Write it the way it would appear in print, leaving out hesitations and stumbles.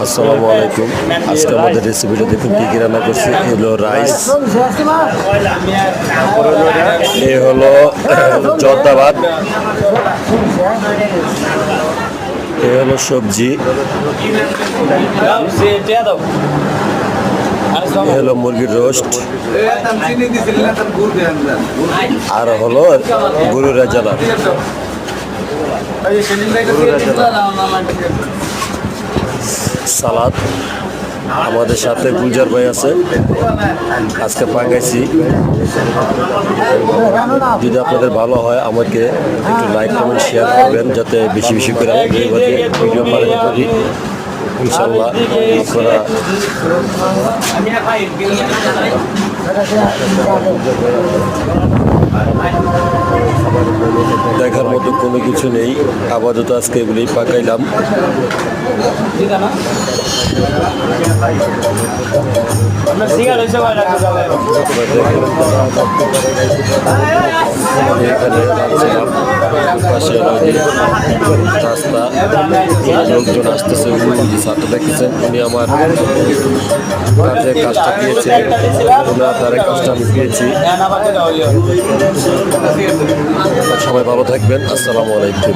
আসসালামু আলাইকুম। আজকে আমাদের রেসিপিটা দেখুন কী কী রান্না করছি। এগুলো রাইস, এ হলো জর্দা ভাত, এ হলো সবজি, এ হলো মুরগির রোস্ট, আর হলো গরুর রেজালা। সালাদ, আমাদের সাথে গুলজার ভাই আছে, আজকে পাকাইছি। যদি আপনাদের ভালো হয় আমাকে একটু লাইক কমেন্ট শেয়ার করবেন, যাতে বেশি বেশি করে ভিডিও বানাতে পারি। ইনশাল্লাহ আপনারা দেখার মতো কোনো কিছু নেই। আপাতত আজকে এগুলি পাকাইলাম। এখানে পাশে রাস্তা, লোকজন আসতেছে। সাথে দেখতেছেন উনি আমার কাজটা পেয়েছে, ওনার দ্বারা কাজটা আমি পেয়েছি। সবাই ভালো থাকবেন। আসসালামু আলাইকুম।